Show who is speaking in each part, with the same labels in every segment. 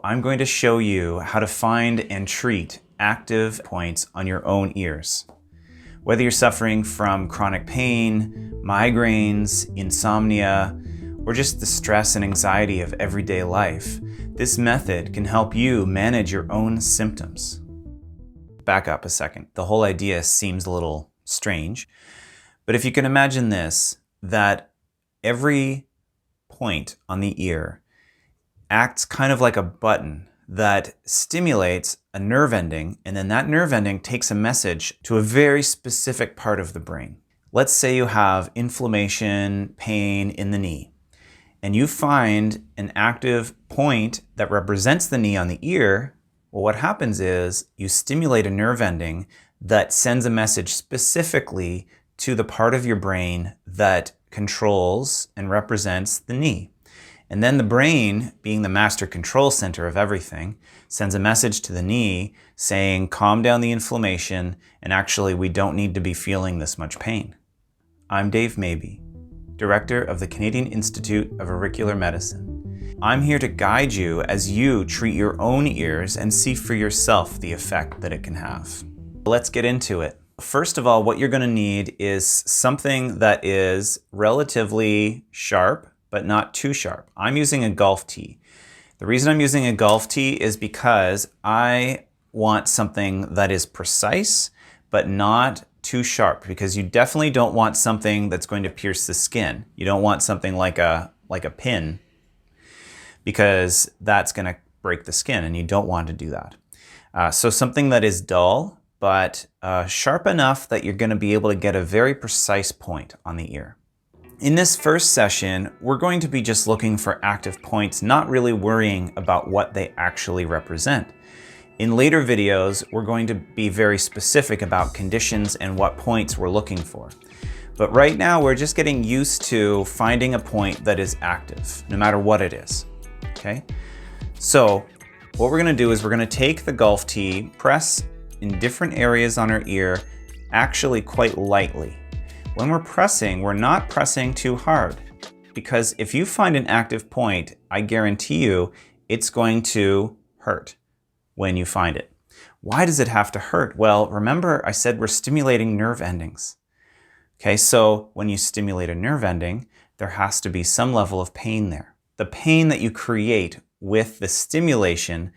Speaker 1: I'm going to show you how to find and treat active points on your own ears. Whether you're suffering from chronic pain, migraines, insomnia, or just the stress and anxiety of everyday life, this method can help you manage your own symptoms. Back up a second. The whole idea seems a little strange, but if you can imagine this, that every point on the ear acts kind of like a button that stimulates a nerve ending, and then that nerve ending takes a message to a very specific part of the brain. Let's say you have inflammation, pain in the knee, and you find an active point that represents the knee on the ear. Well, what happens is you stimulate a nerve ending that sends a message specifically to the part of your brain that controls and represents the knee. And then the brain, being the master control center of everything, sends a message to the knee saying, calm down the inflammation, and actually we don't need to be feeling this much pain. I'm Dave Maybee, Director of the Canadian Institute of Auricular Medicine. I'm here to guide you as you treat your own ears and see for yourself the effect that it can have. Let's get into it. First of all, what you're going to need is something that is relatively sharp, but not too sharp. I'm using a golf tee. The reason I'm using a golf tee is because I want something that is precise, but not too sharp, because you definitely don't want something that's going to pierce the skin. You don't want something like a pin, because that's going to break the skin, and you don't want to do that. So something that is dull, but sharp enough that you're going to be able to get a very precise point on the ear. In this first session, we're going to be just looking for active points, not really worrying about what they actually represent. In later videos, we're going to be very specific about conditions and what points we're looking for. But right now, we're just getting used to finding a point that is active, no matter what it is, okay? So what we're gonna do is we're gonna take the golf tee, press in different areas on our ear, actually quite lightly. When we're pressing, we're not pressing too hard, because if you find an active point, I guarantee you it's going to hurt when you find it. Why does it have to hurt? Well, remember I said we're stimulating nerve endings. Okay, so when you stimulate a nerve ending, there has to be some level of pain there. The pain that you create with the stimulation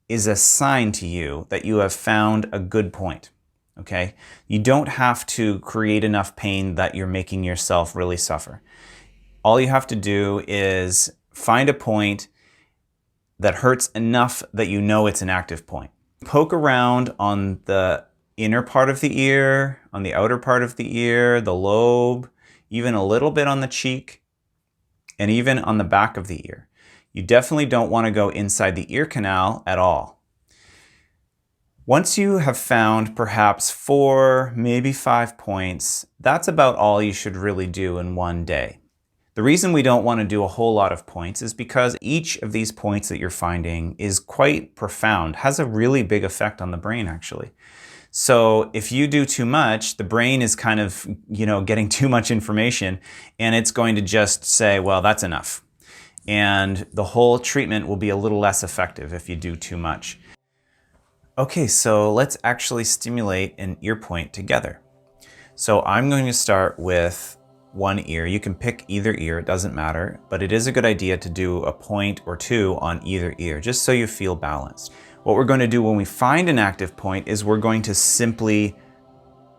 Speaker 1: is a sign to you that you have found a good point. Okay, you don't have to create enough pain that you're making yourself really suffer. All you have to do is find a point that hurts enough that you know it's an active point. Poke around on the inner part of the ear, on the outer part of the ear, the lobe, even a little bit on the cheek, and even on the back of the ear. You definitely don't want to go inside the ear canal at all. Once you have found perhaps 4, maybe 5 points, that's about all you should really do in one day. The reason we don't want to do a whole lot of points is because each of these points that you're finding is quite profound, has a really big effect on the brain actually. So if you do too much, the brain is kind of, getting too much information, and it's going to just say, well, that's enough. And the whole treatment will be a little less effective if you do too much. Okay, so let's actually stimulate an ear point together. So I'm going to start with one ear. You can pick either ear, it doesn't matter, but it is a good idea to do a point or two on either ear, just so you feel balanced. What we're going to do when we find an active point is we're going to simply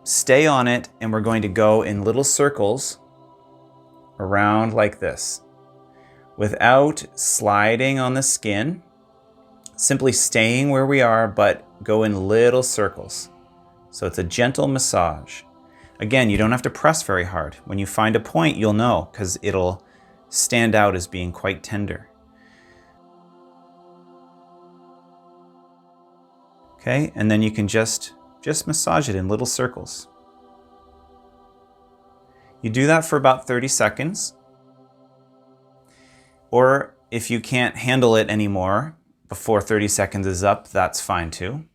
Speaker 1: stay on it, and we're going to go in little circles around like this, without sliding on the skin, simply staying where we are, but go in little circles. So it's a gentle massage. Again, you don't have to press very hard. When you find a point, you'll know, because it'll stand out as being quite tender. Okay, and then you can just massage it in little circles. You do that for about 30 seconds. Or if you can't handle it anymore before 30 seconds is up, that's fine too.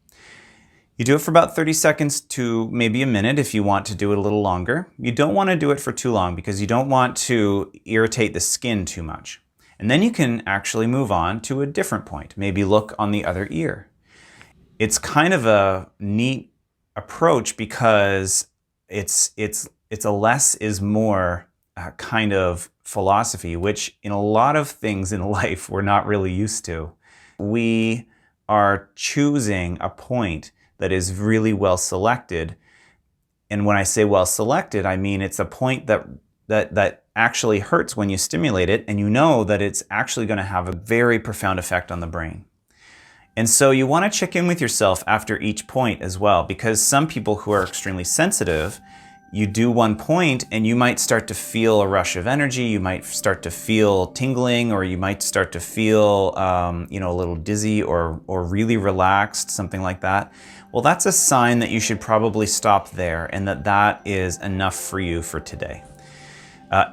Speaker 1: You do it for about 30 seconds to maybe a minute if you want to do it a little longer. You don't want to do it for too long because you don't want to irritate the skin too much. And then you can actually move on to a different point. Maybe look on the other ear. It's kind of a neat approach because it's a less is more kind of philosophy, which in a lot of things in life we're not really used to. We are choosing a point that is really well selected. And when I say well selected, I mean it's a point that actually hurts when you stimulate it, and you know that it's actually going to have a very profound effect on the brain. And so you want to check in with yourself after each point as well, because some people who are extremely sensitive, you do one point and you might start to feel a rush of energy, you might start to feel tingling, or you might start to feel a little dizzy or really relaxed, something like that. Well, that's a sign that you should probably stop there and that is enough for you for today.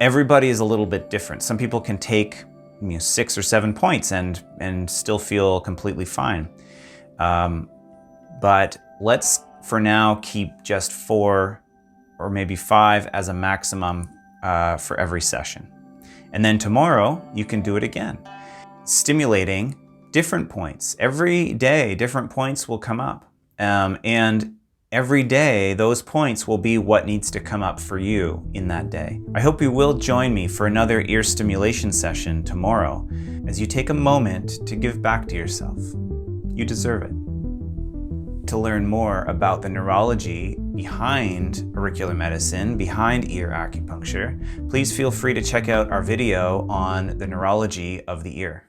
Speaker 1: Everybody is a little bit different. Some people can take 6 or 7 points and still feel completely fine. But let's for now keep just 4 or maybe 5 as a maximum for every session. And then tomorrow you can do it again, stimulating different points. Every day different points will come up, and every day those points will be what needs to come up for you in that day. I hope you will join me for another ear stimulation session tomorrow as you take a moment to give back to yourself. You deserve it. To learn more about the neurology behind auricular medicine, behind ear acupuncture, please feel free to check out our video on the neurology of the ear.